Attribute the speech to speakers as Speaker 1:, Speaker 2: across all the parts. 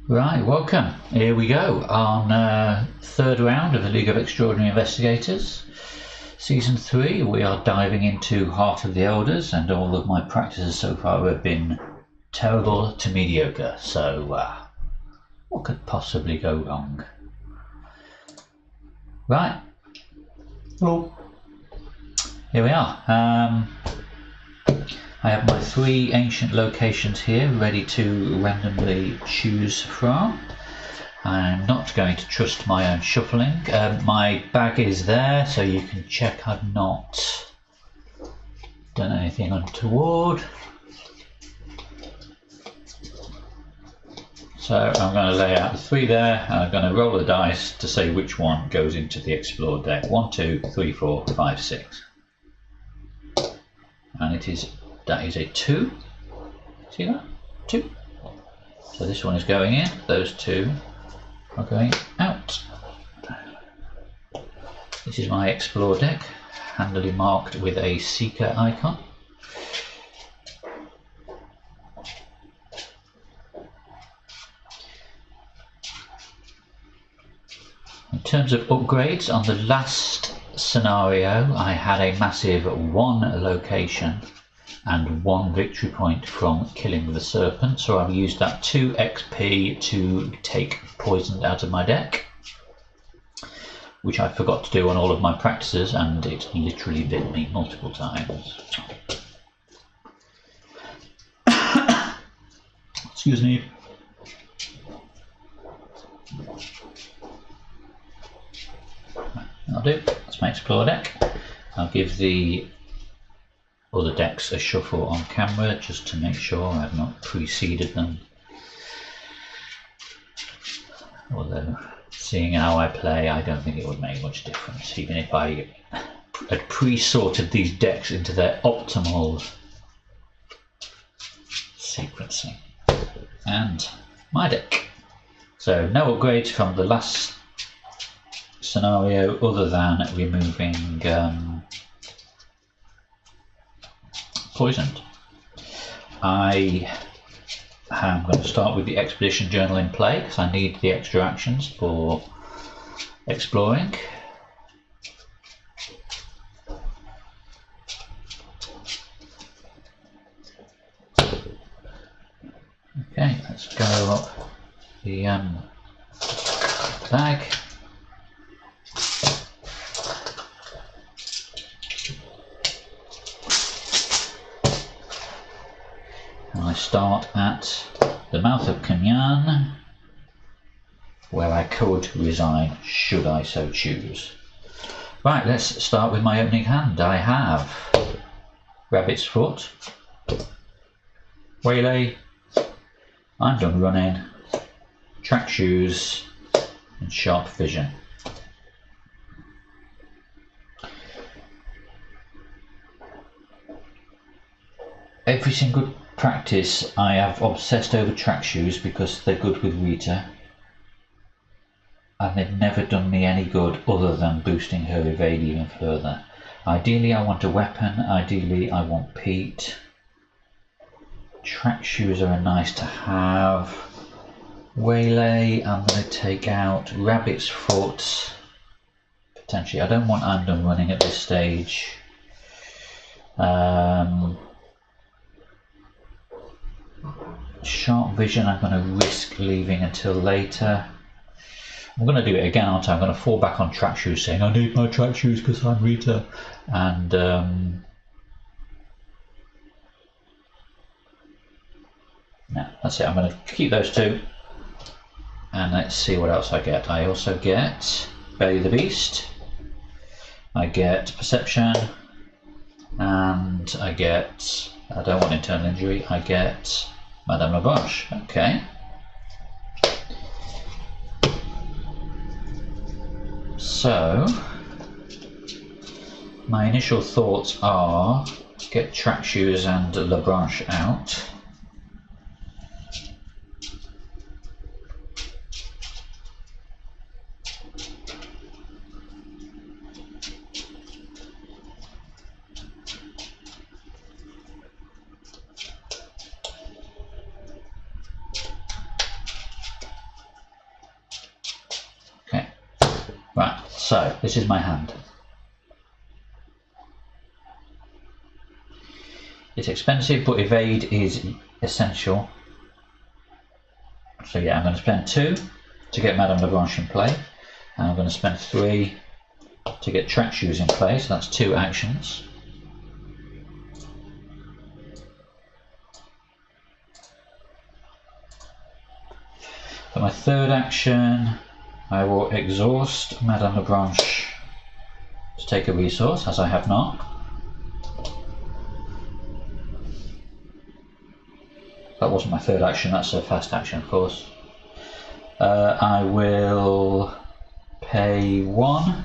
Speaker 1: Right, welcome. Here we go on third round of the League of Extraordinary Investigators. Season 3, we are diving into Heart of the Elders, and all of my practices so far have been terrible to mediocre, so what could possibly go wrong? Right, well, here we are. I have my 3 ancient locations here ready to randomly choose from. I'm not going to trust my own shuffling. My bag is there, so you can check I've not done anything untoward. So I'm going to lay out the 3 there, and I'm going to roll the dice to say which one goes into the Explore deck. 1, 2, 3, 4, 5, 6. And that is a 2. See that? 2. So this one is going in, those 2 are going out. This is my Explore deck, handily marked with a Seeker icon. In terms of upgrades, on the last scenario I had a massive 1 location and 1 victory point from killing the serpent, so I've used that 2 XP to take poison out of my deck, which I forgot to do on all of my practices, and it literally bit me multiple times. Excuse me. That'll do. That's my Explore deck. I'll give the other decks a shuffle on camera just to make sure I've not preceded them. Although, seeing how I play, I don't think it would make much difference, even if I had pre-sorted these decks into their optimal sequencing. And my deck. So no upgrades from the last scenario other than removing poisoned. I am going to start with the expedition journal in play because I need the extra actions for exploring. Okay, let's go up the bag. I start at the mouth of Canyon, where I could resign should I so choose. Right, let's start with my opening hand. I have Rabbit's Foot, Waylay, I'm Done Running, Track Shoes, and Sharp Vision. Every single practice I have obsessed over track shoes because they're good with Rita, and they've never done me any good other than boosting her evade even further. Ideally I want a weapon, ideally I want Pete. Track shoes are nice to have. Waylay, I'm going to take out. Rabbit's Foot, potentially. I don't want I'm Done Running at this stage. Sharp Vision I'm going to risk leaving until later. I'm going to do it again, aren't I? I'm going to fall back on Track Shoes, saying I need my track shoes because I'm Rita, and no, that's it. I'm going to keep those 2, and let's see what else I get. I also get Belly the Beast, I get Perception, and I get, I don't want Internal Injury, I get Madame Labranche. Okay. So, my initial thoughts are get Track Shoes and Labranche out. So this is my hand. It's expensive, but evade is essential. So yeah, I'm going to spend 2 to get Madame Lagrange in play, and I'm going to spend 3 to get track shoes in play, so that's 2 actions. For my third action, I will exhaust Madame Lagrange to take a resource, as I have not. That wasn't my third action, that's a fast action, of course. I will pay 1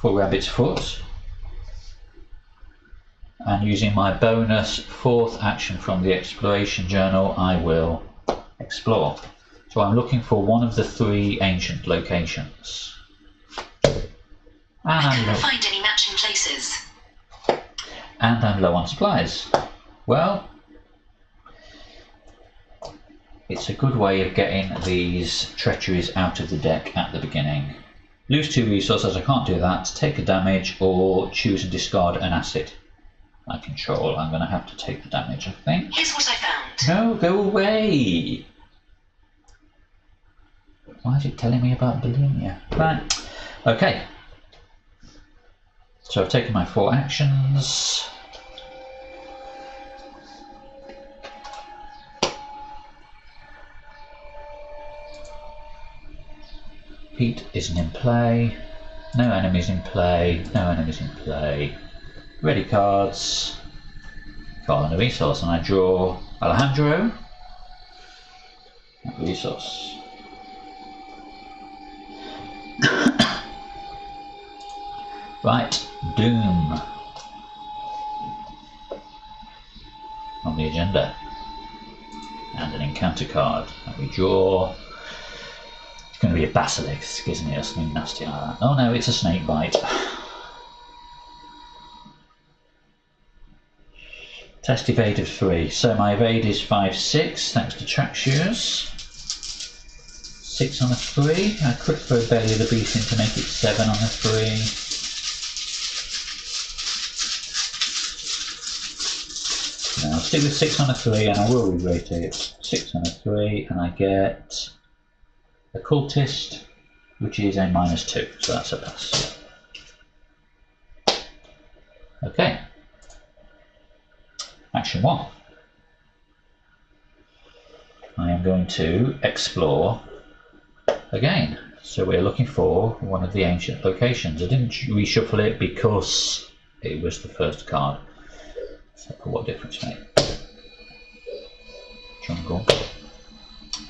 Speaker 1: for Rabbit's Foot, and using my bonus 4th action from the exploration journal, I will explore. So I'm looking for one of the 3 ancient locations. And
Speaker 2: I couldn't find any matching places.
Speaker 1: And I'm low on supplies. Well, it's a good way of getting these treacheries out of the deck at the beginning. Lose 2 resources, I can't do that. Take a damage or choose and discard an asset I control. I'm going to have to take the damage, I think.
Speaker 2: Here's what I found.
Speaker 1: No, go away! Why is it telling me about bulimia? Right, okay. So I've taken my 4 actions. Pete isn't in play. No enemies in play. No enemies in play. Ready cards. Call on a resource, and I draw Alejandro. Resource. Right, Doom on the agenda, and an encounter card. And we draw. It's going to be a basilisk, isn't it, or something nasty like that? Oh no, it's a snake bite. Test evade of 3. So my evade is 5/6 thanks to track shoes. 6 on a 3. I quick throw belly of the beast in to make it 7 on a 3. I'll stick with 6 on a 3 and I will re-rate it. 6 on a 3 and I get a cultist, which is a -2, so that's a pass. Okay. Action 1. I am going to explore again. So we're looking for one of the ancient locations. I didn't reshuffle it because it was the first card. So what difference mate? Jungle.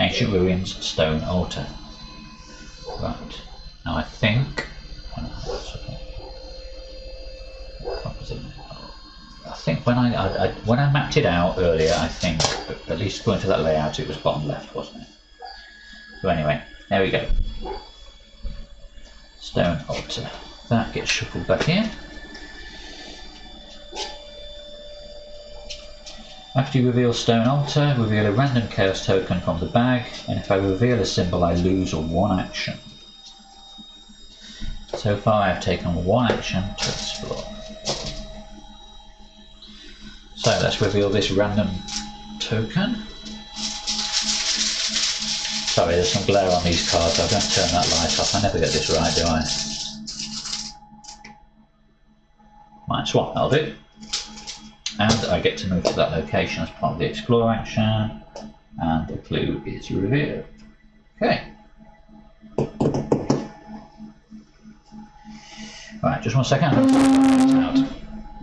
Speaker 1: Ancient ruins, stone altar. Right. Now I think when I mapped it out earlier, I think at least according to that layout, it was bottom left, wasn't it? So anyway, there we go. Stone altar. That gets shuffled back in. After you reveal stone altar, reveal a random chaos token from the bag, and if I reveal a symbol, I lose 1 action. So far I have taken 1 action to explore. So let's reveal this random token. Sorry, there's some glare on these cards. I'm going to turn that light off. I never get this right, do I? -1, that'll do. And I get to move to that location as part of the explore action, and the clue is revealed. Okay. Right, just 1 second. Out.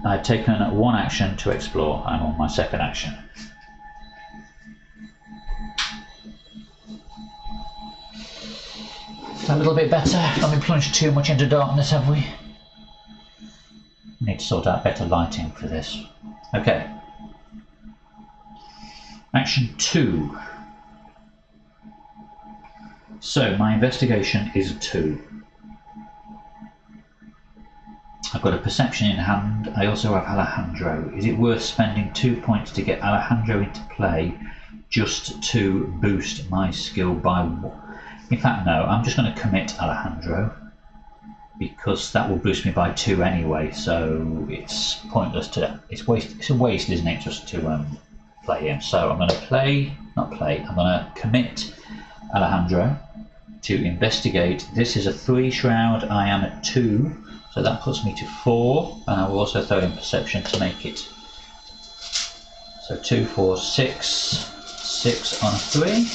Speaker 1: I've taken 1 action to explore. I'm on my 2nd action. A little bit better. Not been plunged too much into darkness, have we? Need to sort out better lighting for this. Okay. Action 2. So my investigation is a 2. I've got a perception in hand. I also have Alejandro. Is it worth spending 2 points to get Alejandro into play just to boost my skill by 1? In fact, no. I'm just going to commit Alejandro. because that will boost me by 2 anyway, so it's pointless to, it's a waste, isn't it, just to play him. So I'm going to I'm going to commit Alejandro to investigate. This is a 3 shroud, I am at 2, so that puts me to 4, and I will also throw in perception to make it. So 2, 4, 6, 6 on a 3.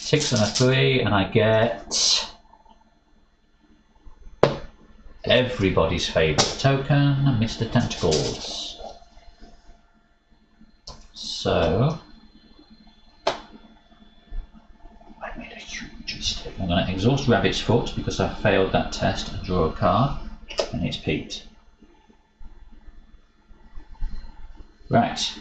Speaker 1: 6 and a 3, and I get everybody's favourite token, Mr. Tentacles. So I made a huge mistake. I'm going to exhaust Rabbit's Foot because I failed that test and draw a card, and it's Pete. Right.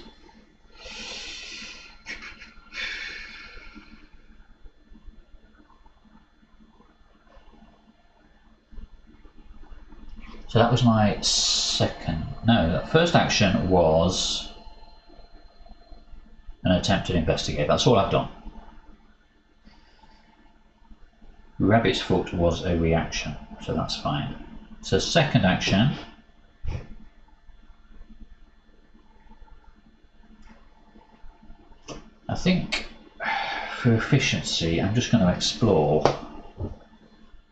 Speaker 1: So that was my second. No, that first action was an attempt to investigate. That's all I've done. Rabbit's Foot was a reaction, so that's fine. So second action. I think for efficiency, I'm just going to explore,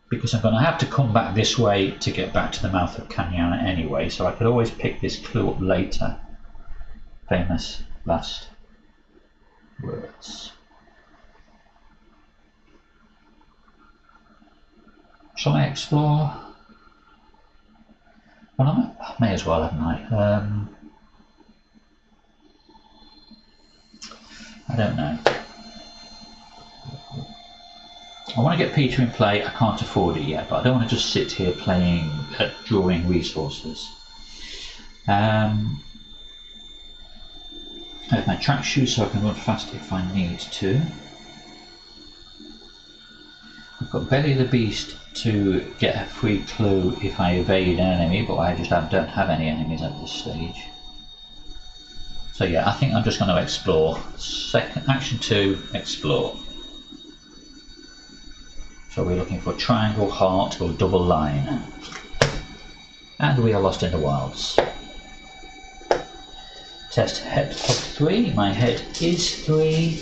Speaker 1: because I'm going to have to come back this way to get back to the mouth of Canyon anyway, so I could always pick this clue up later. Famous last words. Shall I explore? Well, I may as well, haven't I? I don't know. I want to get Peter in play. I can't afford it yet, but I don't want to just sit here playing drawing resources. I have my track shoes so I can run fast if I need to. I've got Belly of the Beast to get a free clue if I evade an enemy, but I just don't have any enemies at this stage. So yeah, I think I'm just going to explore. Second action 2, explore. So we're looking for triangle, heart, or double line. And we are lost in the wilds. Test head of 3. My head is 3.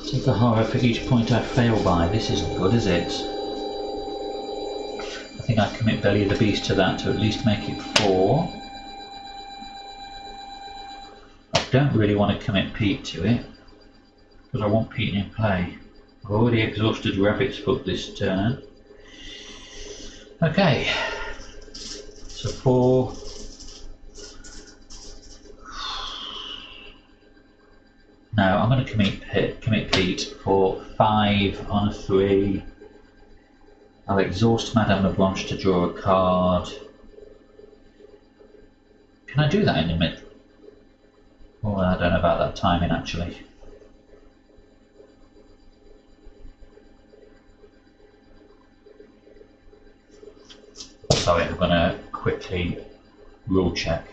Speaker 1: Take a horror for each point I fail by. This isn't good, is it? I think I commit Belly of the Beast to that to at least make it 4. I don't really want to commit Pete to it, because I want Pete in play. I've already exhausted Rabbit's Foot this turn. Okay, so 4. No, I'm going to commit Pete for 5 on a 3. I'll exhaust Madame Leblanche to draw a card. Can I do that in a minute? Oh, I don't know about that timing actually. Sorry, I'm going to quickly rule check.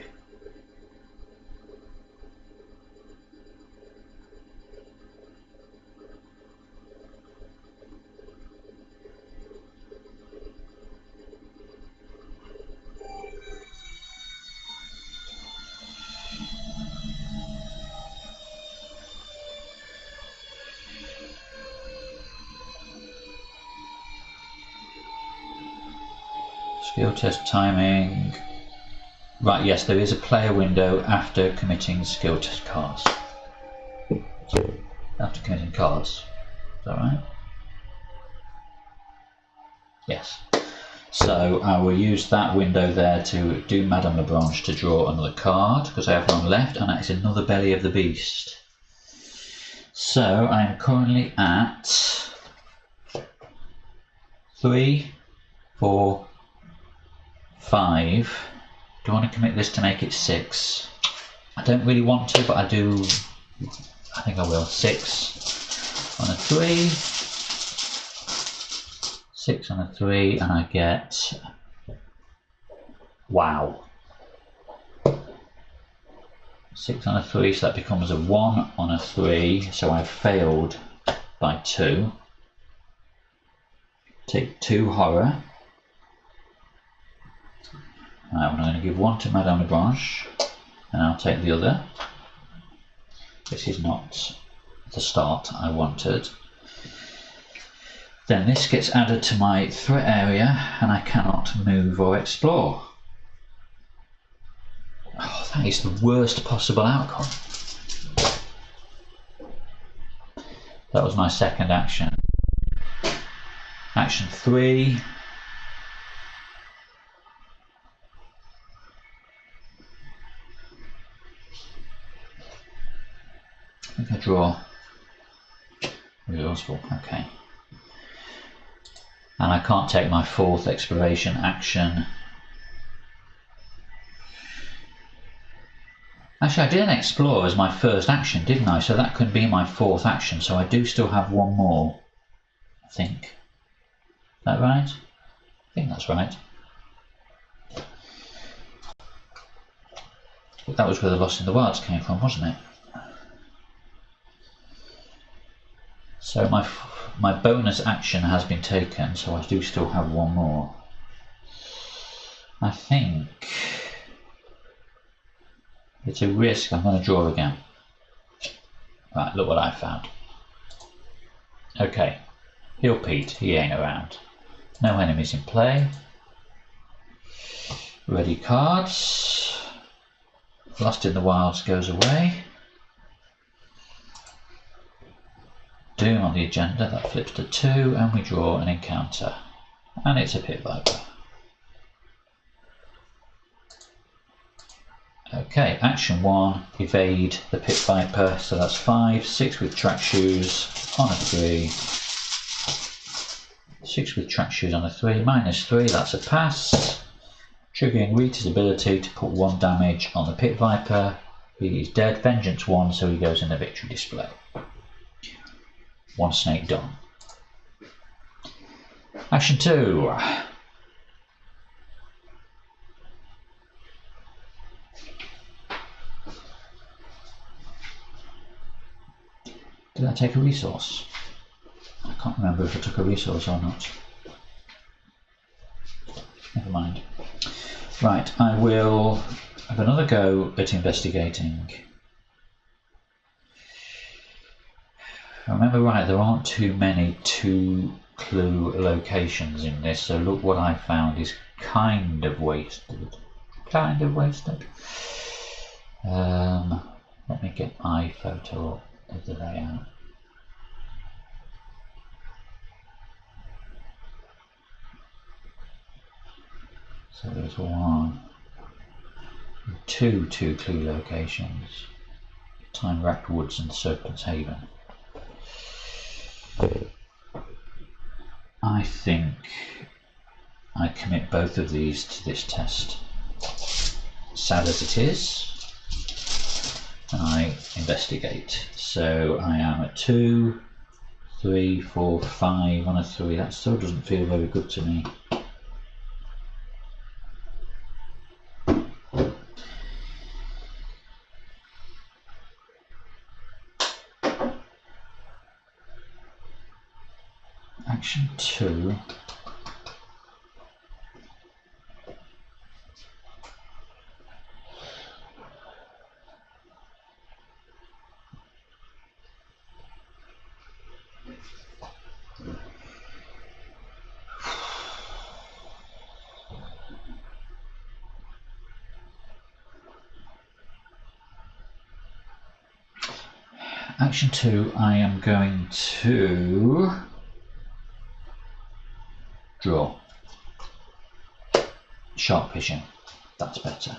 Speaker 1: Skill test timing. Right, yes, there is a player window after committing skill test cards. After committing cards. Is that right? Yes. So I will use that window there to do Madame Leblanche to draw another card, because I have one left, and that is another Belly of the Beast. So I am currently at 3, 4, 5. Do I want to commit this to make it 6? I don't really want to, but I do. I think I will. 6 on a 3. 6 on a 3, and I get. Wow. 6 on a 3, so that becomes a 1 on a 3, so I've failed by 2. Take 2 horror. Right, I'm going to give 1 to Madame Lebranche, and I'll take the other. This is not the start I wanted. Then this gets added to my threat area, and I cannot move or explore. Oh, that is the worst possible outcome. That was my second action. Action 3. I think I draw. Resourceful, okay. And I can't take my 4th exploration action. Actually, I didn't explore as my first action, didn't I? So that could be my 4th action, so I do still have 1 more, I think. Is that right? I think that's right. That was where the Lost in the Wilds came from, wasn't it? So my bonus action has been taken, so I do still have 1 more. I think it's a risk. I'm going to draw again. Right, look what I found. Okay, Heal Pete, he ain't around. No enemies in play. Ready cards. Lost in the Wilds goes away. Doom on the agenda, that flips to 2, and we draw an encounter. And it's a Pit Viper. Okay, action 1, evade the Pit Viper, so that's 5, 6 with track shoes on a 3. 6 with track shoes on a 3, -3, that's a pass. Triggering Rita's ability to put 1 damage on the Pit Viper. He is dead, Vengeance 1, so he goes in the victory display. 1 snake done. Action 2. Did I take a resource? I can't remember if I took a resource or not. Never mind. Right, I will have another go at investigating. If I remember right, there aren't too many 2-clue locations in this, so look what I found is kind of wasted. Kind of wasted. Let me get my photo up of the layout. So there's 1, 2 2-clue locations. Time-wrapped Woods and Serpent's Haven. I think I commit both of these to this test. Sad as it is, and I investigate. So I am at 2, 3, 4, 5 on a 3. That still doesn't feel very good to me. Action 2. Action 2, I am going to draw. Sharp vision, that's better.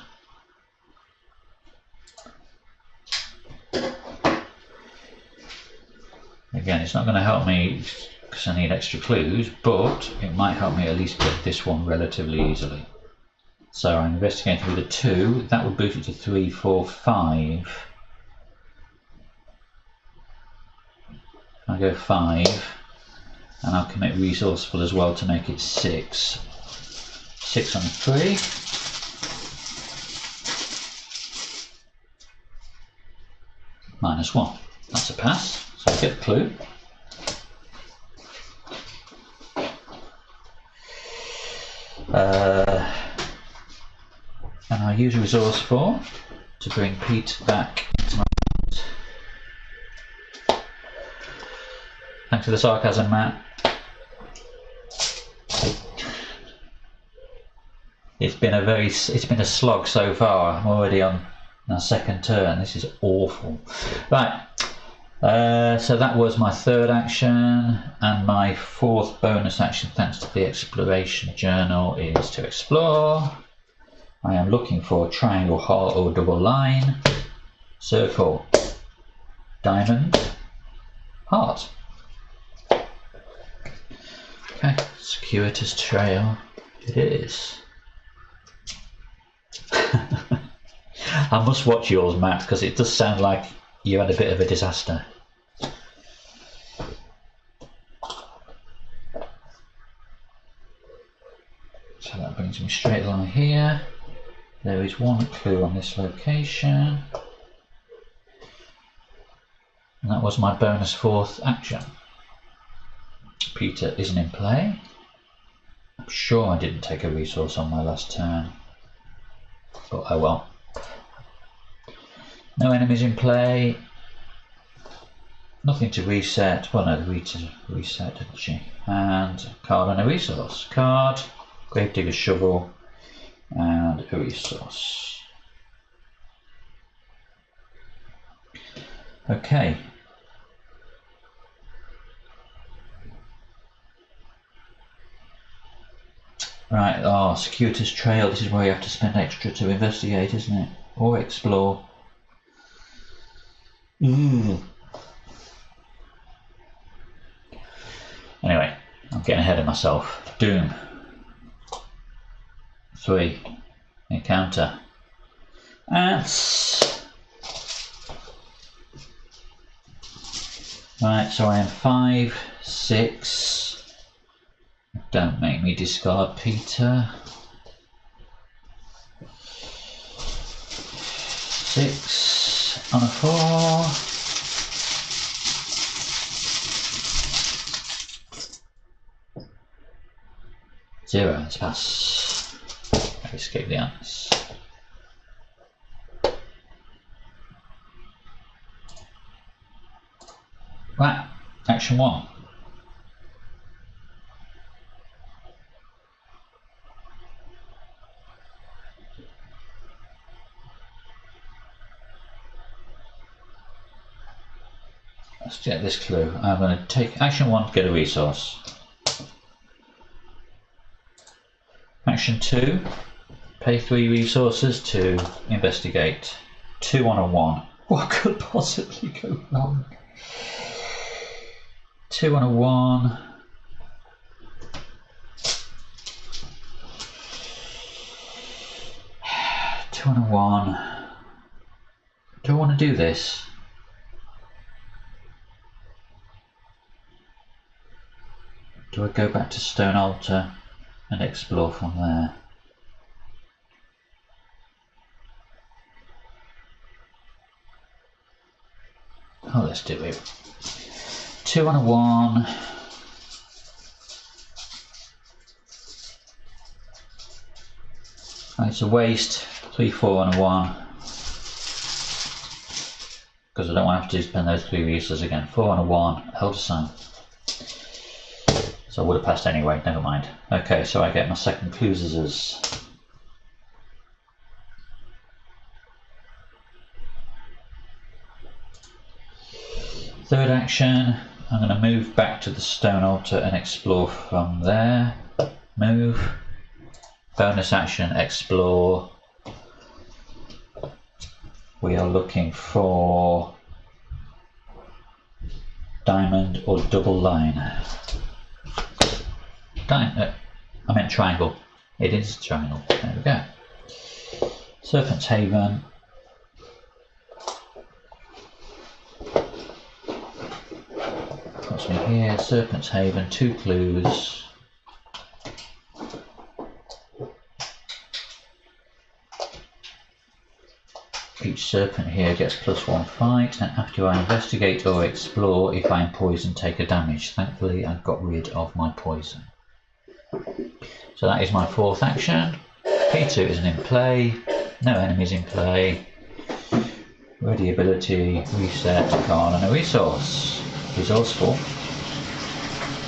Speaker 1: Again, it's not going to help me because I need extra clues, but it might help me at least get this one relatively easily. So I'm investigating with a 2, that would boost it to 3, 4, 5. I go 5, and I'll commit resourceful as well to make it 6. 6 on a 3. -1. That's a pass, so I get the clue. And I use resource 4 to bring Pete back into my hand. Thanks for the sarcasm, Matt. It's been a slog so far. I'm already on our second turn. This is awful. Right. So that was my third action, and my fourth bonus action, thanks to the exploration journal, is to explore. I am looking for a triangle, heart, or double line. Circle, diamond, heart. Okay, circuitous trail it is. I must watch yours, Matt, because it does sound like you had a bit of a disaster. So that brings me straight along here. There is one clue on this location. And that was my bonus fourth action. Peter isn't in play. I'm sure I didn't take a resource on my last turn. But oh well. No enemies in play. Nothing to reset. Well, no, Rita reset, didn't she? And a card and a resource. Card, Gravedigger's Shovel, and a resource. Okay. Right, circuitous trail. This is where you have to spend extra to investigate, isn't it? Or explore. Anyway, I'm getting ahead of myself. Doom. 3. Encounter. Ants. Right, so I am 5, 6. Don't make me discard Peter. 6 on a 4. Zero, let's pass. I escape the ants. Right, action 1. Let's get this clue. I'm going to take action 1 to get a resource. Action 2, pay 3 resources to investigate. 2 on a 1. What could possibly go wrong? 2 on a 1. Two on a 1. Do I want to do this? Do I go back to Stone Altar and explore from there? Oh, let's do it. 2 on a 1. Oh, it's a waste. 3, 4 on a 1. Because I don't want to have to spend those 3 resources again. 4 on a 1. Elder Sign. So I would have passed anyway, never mind. Okay, so I get my second clues. Third action, I'm going to move back to the Stone Altar and explore from there. Move. Bonus action, explore. We are looking for diamond or double line. I meant triangle. It is a triangle. There we go. Serpent's Haven. Puts me here. Serpent's Haven. 2 clues. Each serpent here gets +1 fight, and after I investigate or explore, if I am poisoned, take a damage. Thankfully, I've got rid of my poison. So that is my 4th action. P2 isn't in play, no enemies in play. Ready ability, reset, card and a resource. Resourceful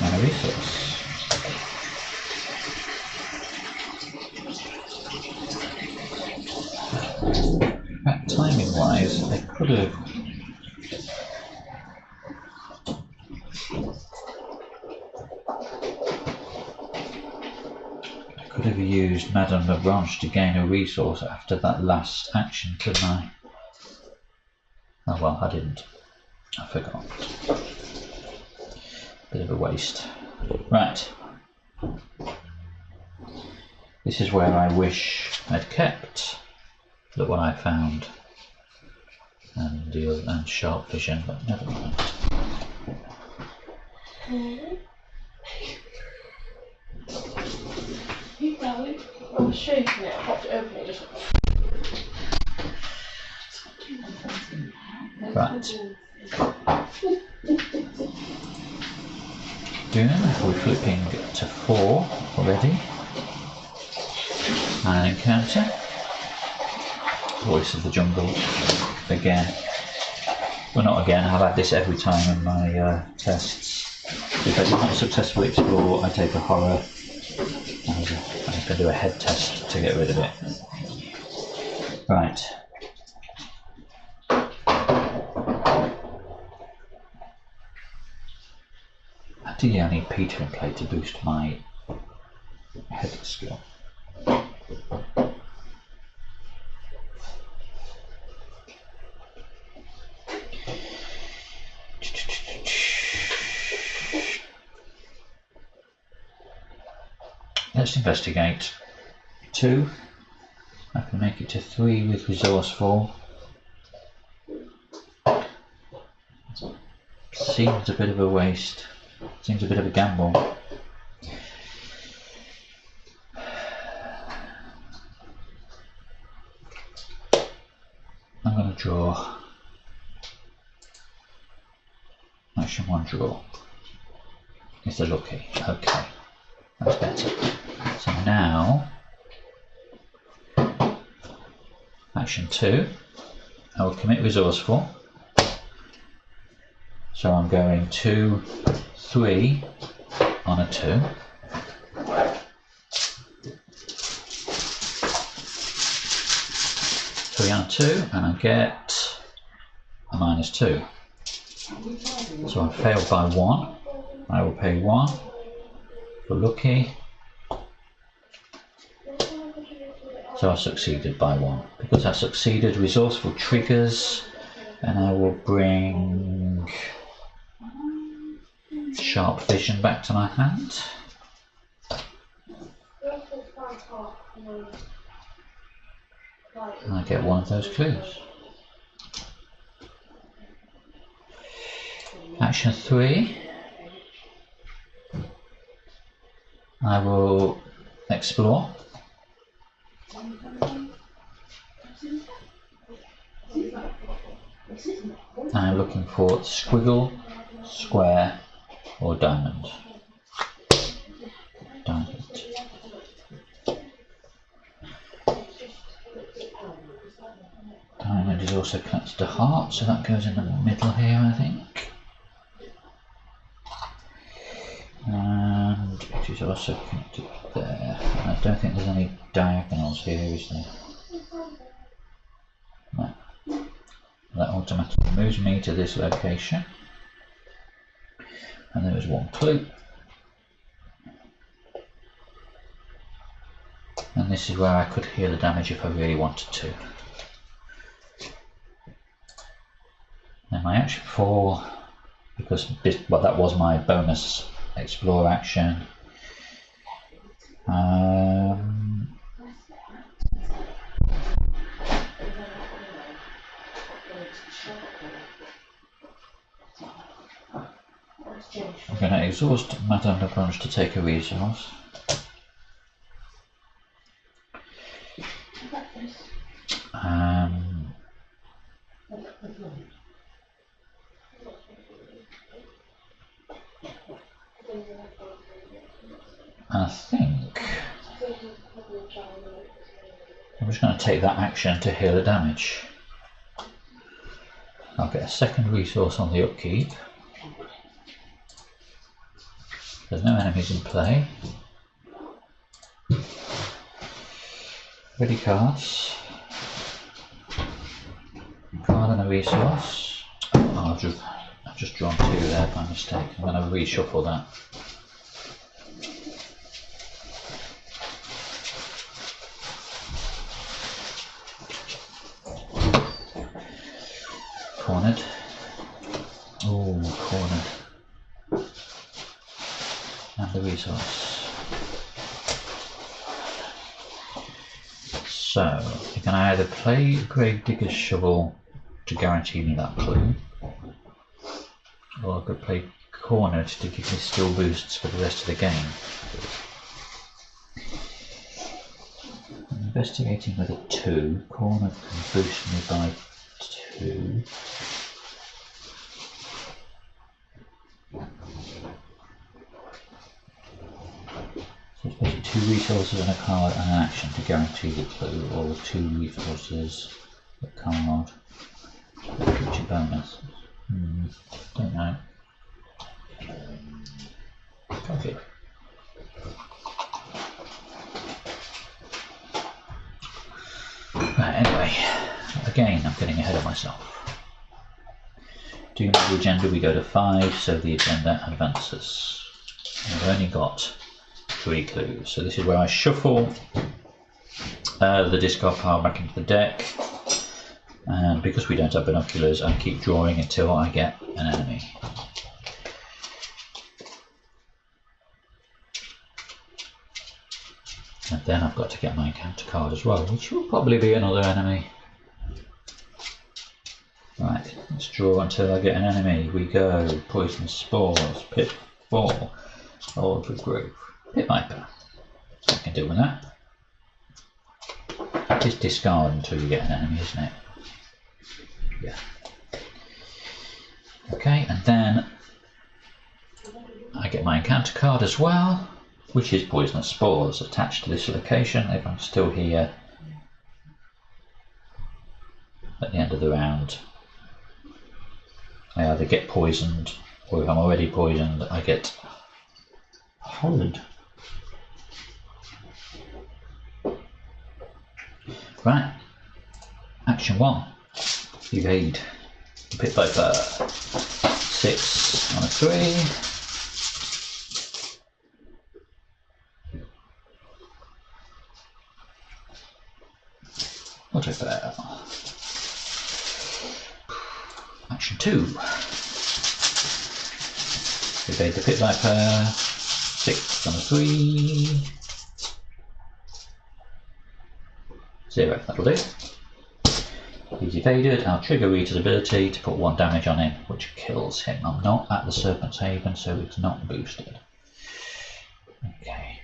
Speaker 1: and a resource. Timing wise, I could have used Madame Labranche to gain a resource after that last action, couldn't I? Oh well, I didn't. I forgot. Bit of a waste. Right. This is where I wish I'd kept. Look what I found. And sharp vision, but never mind.
Speaker 3: Keep going. I'm shaking it. I popped it open. It just.
Speaker 1: Right. Doom, we're flipping to 4 already. And an encounter. Voice of the Jungle again. Well, not again, I've had this every time in my tests. If I did not successfully explore, I take a horror. I'm going to do a head test to get rid of it. Right. Ideally, I need Peter in play to boost my head skill. Let's investigate. 2. I can make it to 3 with resourceful. Seems a bit of a waste. Seems a bit of a gamble. I'm going to draw. Action 1 draw. If they're lucky. Okay. That's better. So now, action 2, I will commit resourceful. So I'm going 2, 3 on a 2. Three on a 2, and I get a -2. So I failed by 1. I will pay 1 for lucky. So I succeeded by 1. Because I succeeded, resourceful triggers, and I will bring sharp vision back to my hand. And I get one of those clues. Action 3. I will explore. I'm looking for squiggle, square, or diamond. Diamond. Diamond is also connected to heart, so that goes in the middle here, I think. And it is also connected there. I don't think there's any diagonals here, is there? No. That automatically moves me to this location. And there is one clue. And this is where I could heal the damage if I really wanted to. And my action 4, because this, well, that was my bonus explore action. I'm going to exhaust Madame Labranche to take a resource. I think I'm just going to take that action to heal the damage. I'll get a second resource on the upkeep. There's no enemies in play. Ready cards. Card and a resource. Oh, I've just drawn 2 there by mistake. I'm going to reshuffle that. Cornered. Oh, cornered. And the resource. So, you can either play Gravedigger's Shovel to guarantee me that clue, or I could play Cornered to give me skill boosts for the rest of the game. I'm investigating with a 2. Cornered can boost me by 2. So it's basically 2 resources and a card and an action to guarantee the clue, or 2 resources, a card, a creature bonus. Don't know. Okay. Right, anyway, again I'm getting ahead of myself. Do you know the agenda? We go to 5, so the agenda advances. I've only got 3 clues, so this is where I shuffle the discard pile back into the deck, and because we don't have binoculars, I keep drawing until I get an enemy. And then I've got to get my encounter card as well, which will probably be another enemy. Right, let's draw until I get an enemy. We go Poison Spores, Pit 4, Old Grove, Pit Viper. I can deal with that. Just discard until you get an enemy, isn't it? Yeah. Okay, and then I get my encounter card as well, which is Poisonous Spores, attached to this location if I'm still here at the end of the round. I either get poisoned, or if I'm already poisoned, I get hollered. Right, action 1, evade. Pit Viper, 6 on a 3. Auto fail. Action 2. Evade the Pit Viper, 6 on a 3. 0, that'll do. He's evaded. I'll trigger Rita's ability to put 1 damage on him, which kills him. I'm not at the Serpent's Haven, so it's not boosted. Okay.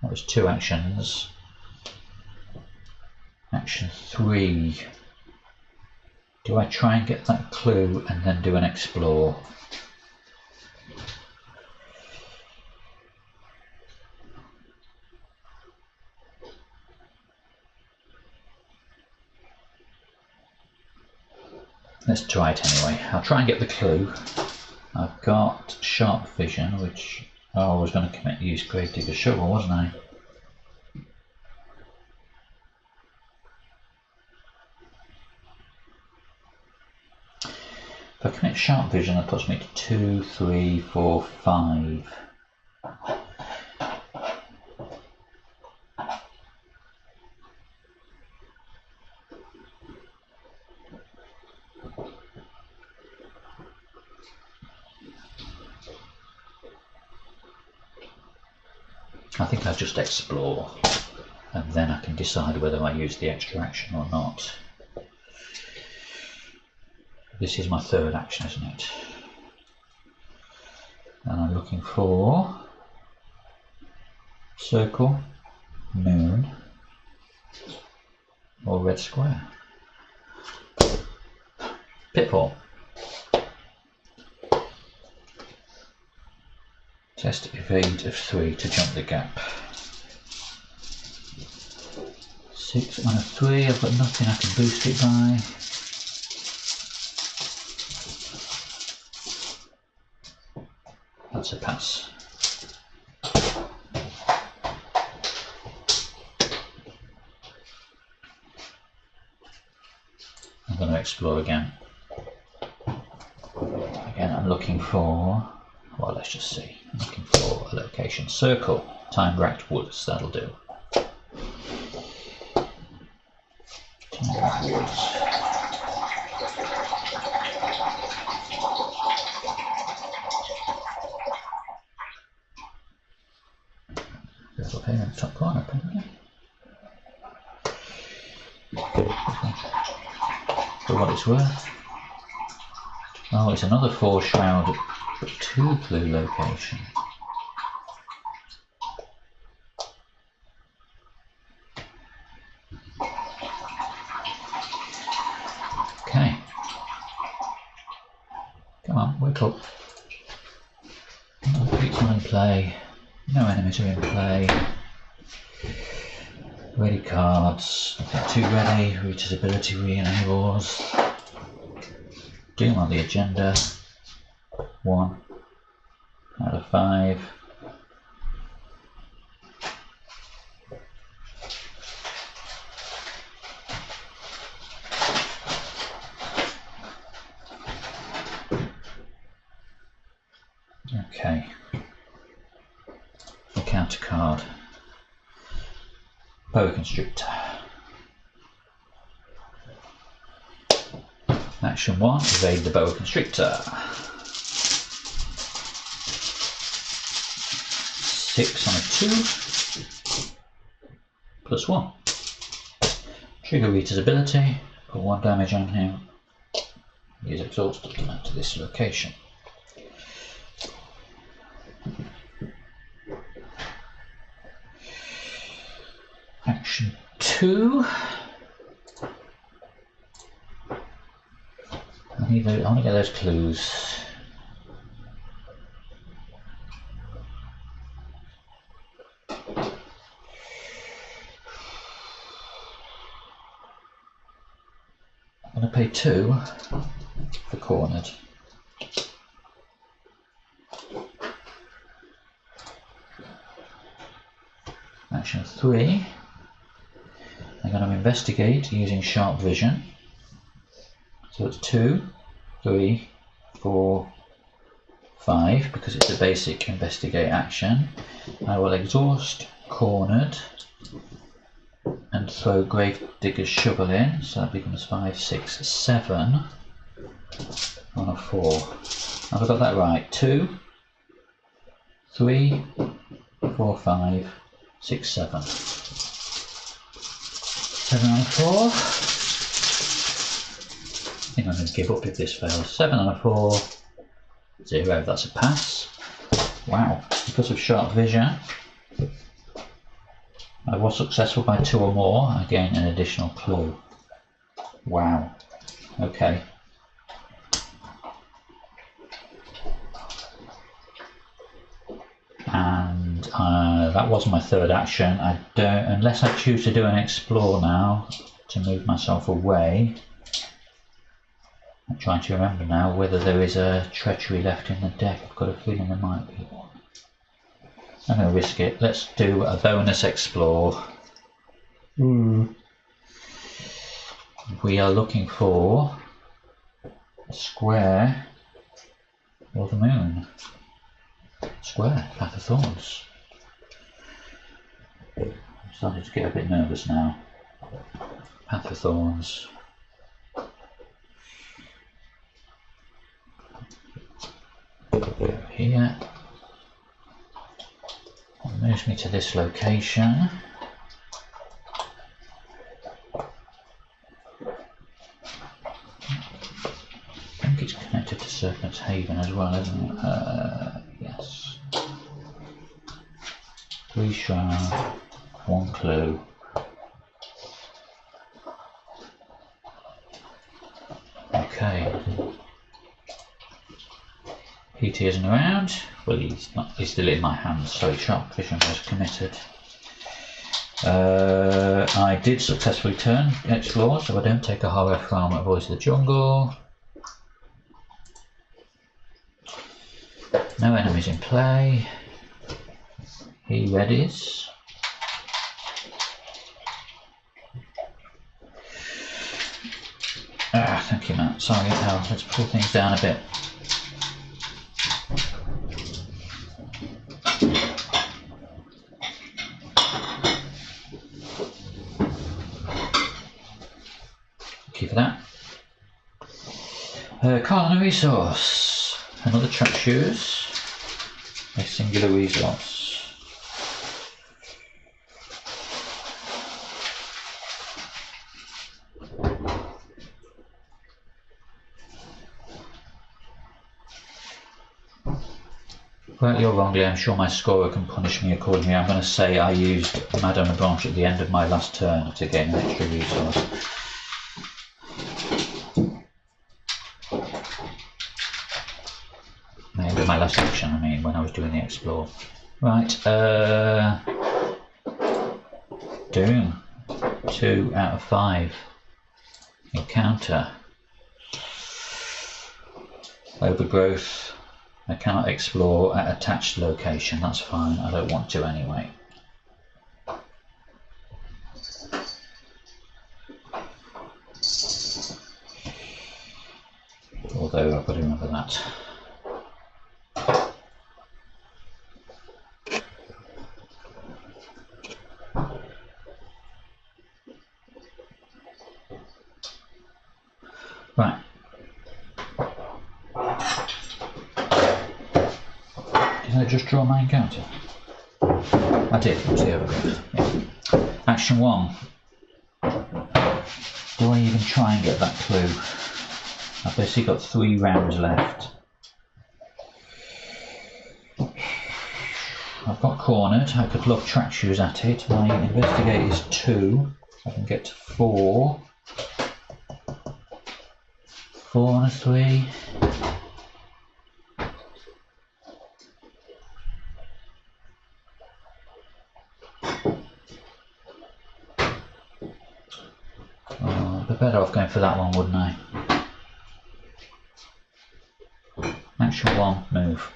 Speaker 1: That was 2 actions. Action 3. Do I try and get that clue and then do an explore? Let's try it anyway. I'll try and get the clue. I've got Sharp Vision, which I was going to use Gravedigger's Shovel, wasn't I? If I commit Sharp Vision, that puts me to 2, 3, 4, 5. I think I'll just explore, and then I can decide whether I use the extra action or not. This is my 3rd action, isn't it? And I'm looking for circle, moon, or red square. Pitfall. Test evade of 3 to jump the gap. 6 on a 3, I've got nothing I can boost it by. That's a pass. I'm going to explore again. Again, I'm looking for, well, let's just see. I'm looking for a location. Circle, time-racked woods, that'll do. Time-racked woods. There's up here in the top corner, apparently. For what it's worth. Oh, it's another 4 shroud, but 2 clue location. Okay. Come on, wake up. No creeps not in play. No enemies are in play. Ready cards. 2 ready. Reacher's ability re-enables. Doom on the agenda. 1 out of 5. Okay. Encounter card. Boa Constrictor. Action 1, evade the Boa Constrictor. 6 on a 2. +1. Trigger Rita's ability. Put 1 damage on him. He is exhausted to this location. Action 2. I want to get those clues. I'm going to pay 2 for cornered. Action 3. I'm going to investigate using sharp vision. So it's 2, 3, 4, 5, because it's a basic investigate action. I will exhaust cornered and throw Gravedigger's shovel in, so that becomes 5, 6, 7 on a 4. Have I got that right? 2, 3, 4, 5, 6, 7. 7 on a 4. I think I'm going to give up if this fails. 7 on a 4, 0, that's a pass. Wow, because of sharp vision, I was successful by 2 or more. I gain an additional clue. Wow, okay. And that was my 3rd action. I don't, unless I choose to do an explore now to move myself away. I'm trying to remember now whether there is a treachery left in the deck. I've got a feeling there might be one. I'm going to risk it. Let's do a bonus explore. We are looking for a square or the moon. Square, Path of Thorns. I'm starting to get a bit nervous now. Path of Thorns. Go here. That moves me to this location. I think it's connected to Serpent's Haven as well, isn't it? Yes. 3 shroud, 1 clue. Okay, Petey isn't around. Well, he's not. He's still in my hands. So sharp vision was committed. I did successfully turn explore, so I don't take a horror from Voice of the Jungle. No enemies in play. He readies. Thank you, Matt. Sorry, now let's pull things down a bit. Thank you for that. Culinary resource. Another track shoes. A singular resource. Rightly or wrongly, I'm sure my scorer can punish me accordingly. I'm going to say I used Madame Leblanche at the end of my last turn to gain an extra resource. Maybe my last action, I mean, when I was doing the explore. Right, Doom. 2 out of 5. Encounter. Overgrowth. I cannot explore at attached location, that's fine, I don't want to anyway. Although I've got to remember that. Right. Did I just draw my encounter? I did, it was the overgrowth. Yeah. Action 1. Do I even try and get that clue? I've basically got 3 rounds left. I've got cornered, I could look track shoes at it. My investigate is 2. I can get to 4. 4 and a 3. I'd be better off going for that one, wouldn't I? Action 1, move.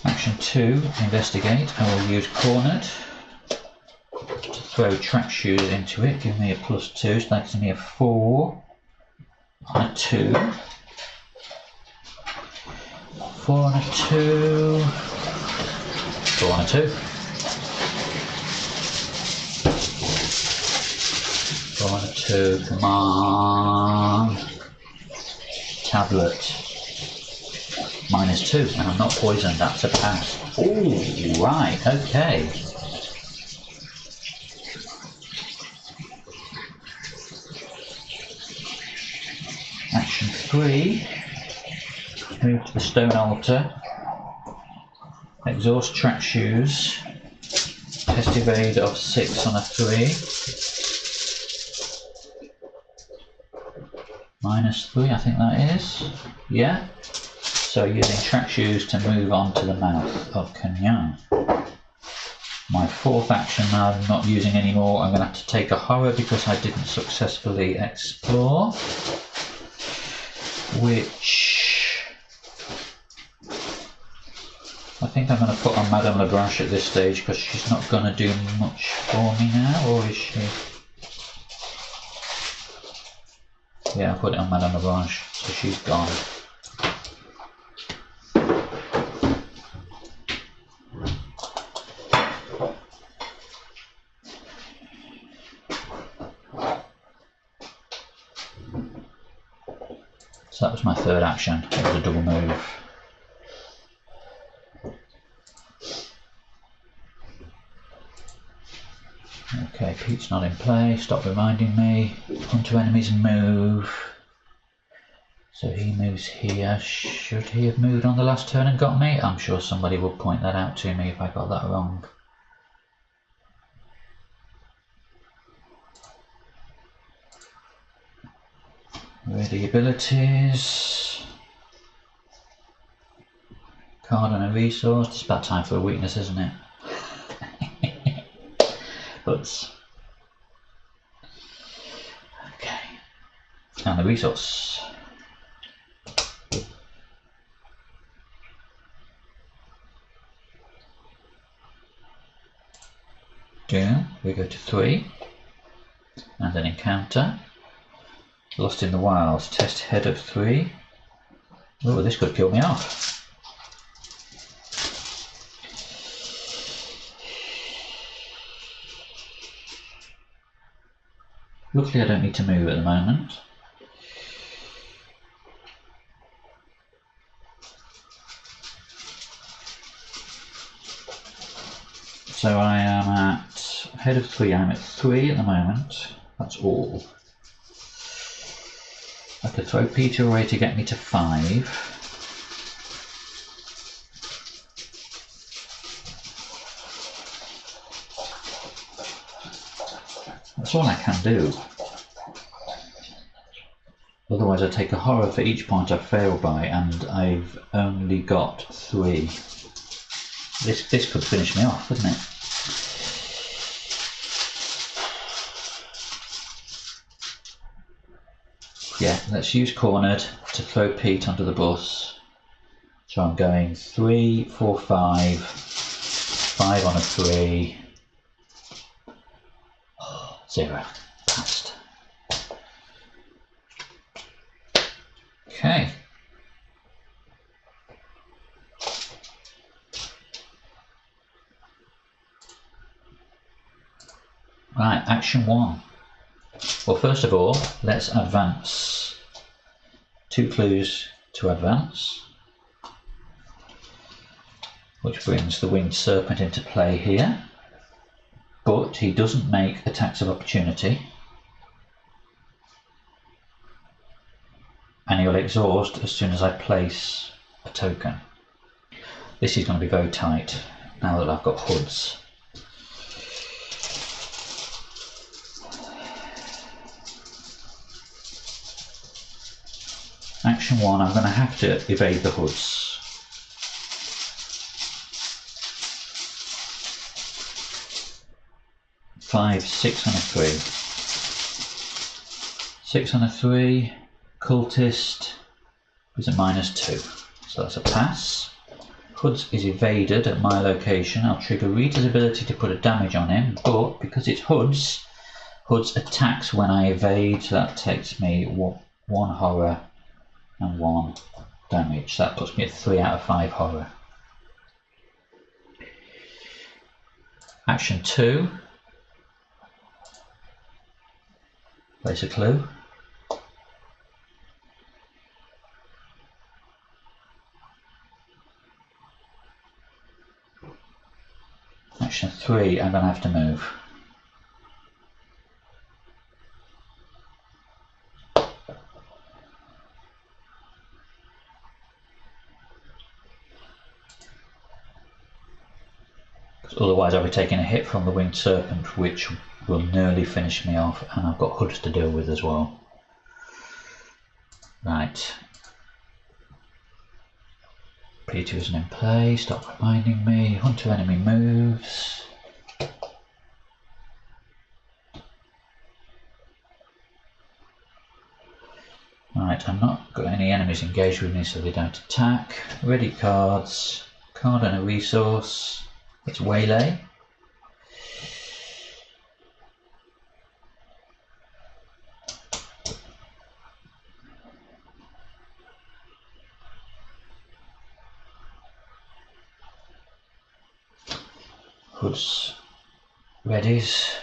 Speaker 1: Action 2, investigate. I will use cornered to throw track shoes into it, give me a +2, so that gives me a 4 and a 2. 4 and a 2. 4 and a 2. 4 and a 2, come on. Tablet. -2, and I'm not poisoned, that's a pass. Ooh, right, okay. Action 3. Move to the stone altar. Exhaust track shoes. Test evade of 6 on a 3. -3, I think that is. Yeah. So using track shoes to move on to the mouth of Kanyan. My 4th action now I'm not using anymore. I'm going to have to take a horror because I didn't successfully explore. Which I think I'm going to put on Madame Leblanche at this stage because she's not going to do much for me now, or is she? Yeah, I'll put it on Madame Leblanche, so she's gone. So that was my 3rd action, it was a double move. Okay, Pete's not in play, stop reminding me. Come to enemies and move. So he moves here. Should he have moved on the last turn and got me? I'm sure somebody will point that out to me if I got that wrong. Ready abilities. Card and a resource. It's about time for a weakness, isn't it? Hoods. Okay. And the resource. Doom. We go to 3. And an encounter. Lost in the Wilds. Test head of 3. Oh, this could kill me off. Luckily I don't need to move at the moment. So I am at head of 3, I'm at 3 at the moment. That's all. I could throw Peter away to get me to 5. That's all I can do. Otherwise I take a horror for each point I fail by, and I've only got 3. This could finish me off, couldn't it? Yeah, let's use cornered to throw Pete under the bus. So I'm going 3, 4, 5, 5 on a 3. 0. Passed. Okay. Right, action 1. Well, first of all, let's advance. 2 clues to advance, which brings the winged serpent into play here. But he doesn't make attacks of opportunity, and he'll exhaust as soon as I place a token. This is going to be very tight now that I've got hoods. Action 1, I'm going to have to evade the hoods. Five, 6 and a 3. 6 and a 3. Cultist is a -2. So that's a pass. Hoods is evaded at my location. I'll trigger Rita's ability to put a damage on him, but because it's Hoods, Hoods attacks when I evade, so that takes me 1 horror and 1 damage. So that puts me at 3 out of 5 horror. Action 2. Place a clue. Action 3, I'm going to have to move. Otherwise I'll be taking a hit from the winged serpent, which will nearly finish me off, and I've got hoods to deal with as well. Right. Peter isn't in play, stop reminding me. Hunter enemy moves. Right, I'm not got any enemies engaged with me, so they don't attack. Ready cards. Card and a resource. It's Waylay. Hoods readies.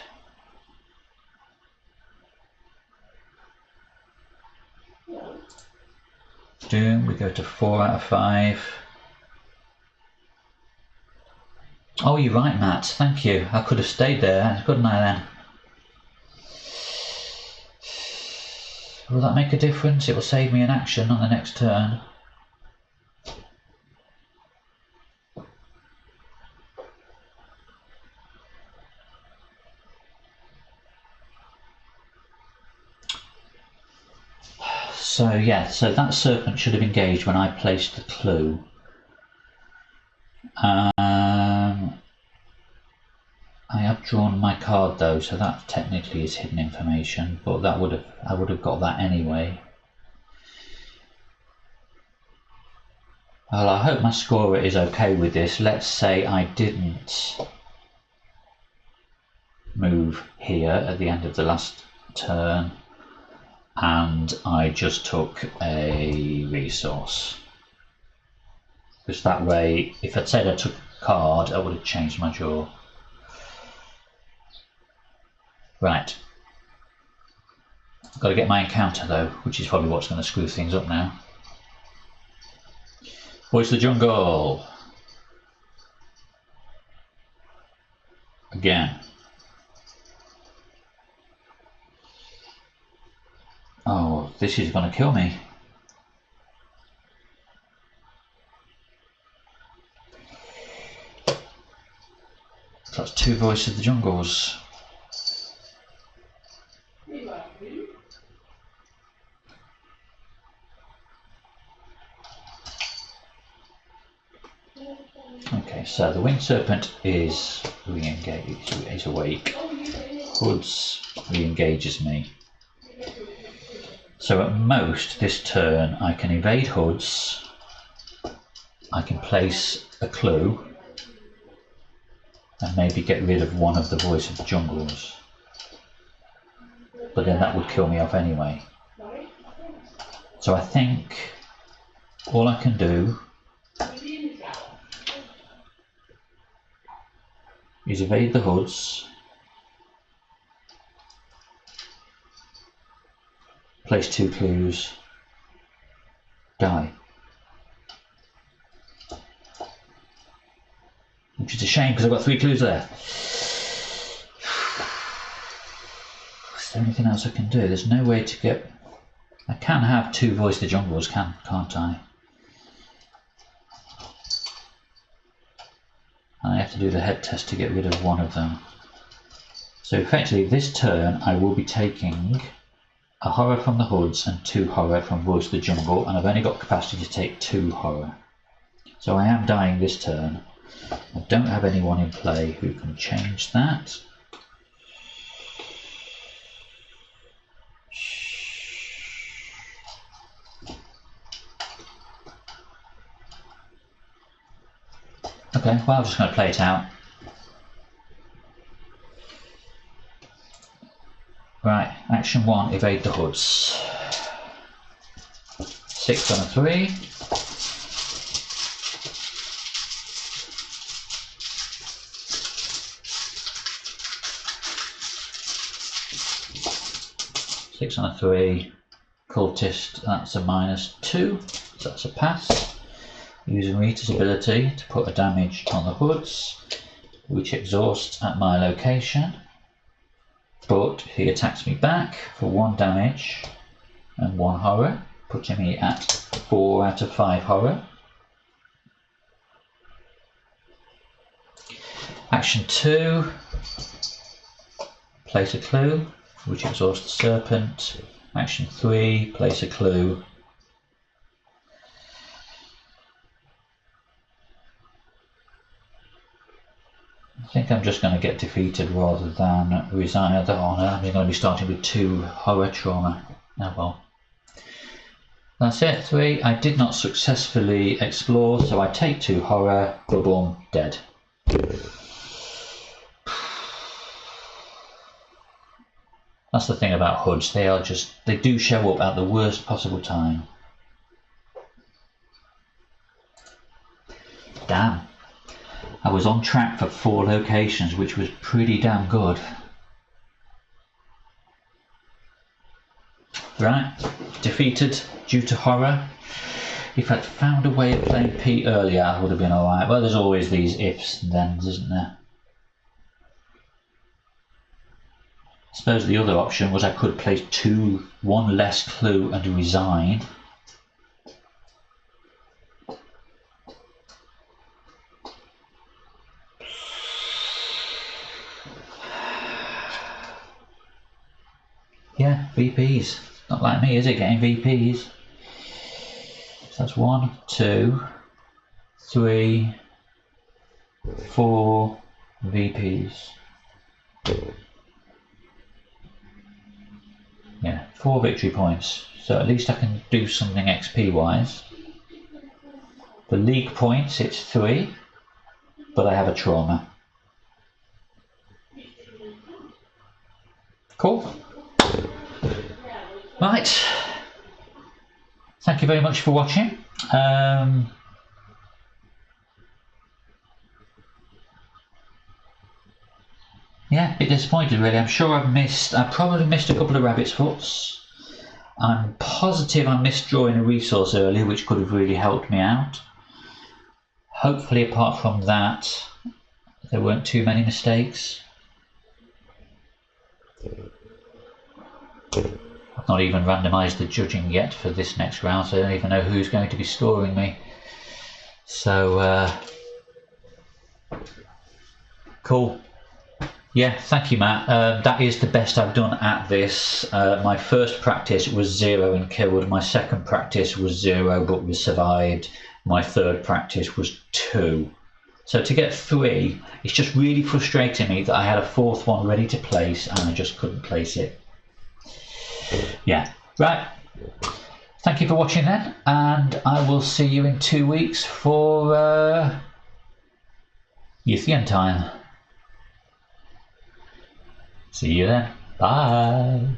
Speaker 1: Doom, we go to 4 out of 5. Oh, you're right, Matt. Thank you. I could have stayed there, couldn't I then? Will that make a difference? It will save me an action on the next turn. So yeah, so that serpent should have engaged when I placed the clue. I have drawn my card though, so that technically is hidden information, but I would have got that anyway. Well, I hope my scorer is okay with this. Let's say I didn't move here at the end of the last turn and I just took a resource. Because that way, if I'd said I took a card, I would have changed my draw. Right. I've got to get my encounter though, which is probably what's going to screw things up now. Voice the jungle. Again. Oh, this is going to kill me. So that's 2 Voice of the Jungles. Okay, so the Winged Serpent is re-engaged, is awake. Hoods re-engages me. So at most this turn I can evade Hoods, I can place a clue and maybe get rid of one of the Voice of the Jungles. But then that would kill me off anyway. So I think all I can do is evade the Hoods, place 2 clues, die. Which is a shame because I've got 3 clues there. Is there anything else I can do? There's no way to get... I can have 2 Voice the Jungles, can't I? And I have to do the head test to get rid of one of them. So effectively this turn I will be taking a horror from the Hoods and 2 horror from Voice the Jungle, and I've only got capacity to take 2 horror. So I am dying this turn. I don't have anyone in play who can change that. Okay, well I'm just going to play it out. Right, action 1, evade the Hoods. 6 on a 3. Six on a 3. Cultist, that's a -2, so that's a pass. Using Rita's ability to put a damage on the Hoods, which exhausts at my location. But he attacks me back for 1 damage and 1 horror, putting me at 4 out of 5 horror. Action 2, place a clue, which exhausts the serpent. Action 3, place a clue. I think I'm just going to get defeated rather than resign the honour. I'm going to be starting with 2 horror trauma. Oh well. That's it, 3. I did not successfully explore, so I take 2 horror, boom, dead. That's the thing about Hoods, they do show up at the worst possible time. Damn. I was on track for 4 locations, which was pretty damn good. Right, defeated due to horror. If I'd found a way of playing Pete earlier, I would have been alright. Well, there's always these ifs and thens, isn't there? I suppose the other option was I could place 1 less clue and resign. Yeah, VPs. Not like me, is it, getting VPs? So that's 1, 2, 3, 4 VPs. Yeah, 4 victory points. So at least I can do something XP wise. For league points it's 3, but I have a trauma. Cool. Right. Thank you very much for watching. Yeah, a bit disappointed really. I'm sure I probably missed a couple of rabbit's foots. I'm positive I missed drawing a resource earlier, which could have really helped me out. Hopefully, apart from that, there weren't too many mistakes. I've not even randomised the judging yet for this next round, so I don't even know who's going to be scoring me. So, cool. Yeah, thank you, Matt. That is the best I've done at this. My first practice was 0 and killed. My second practice was 0 but was survived. My third practice was 2. So to get 3, it's just really frustrating me that I had a 4th one ready to place and I just couldn't place it. Yeah, right. Thank you for watching then, and I will see you in 2 weeks for Yithian time. See you then. Bye.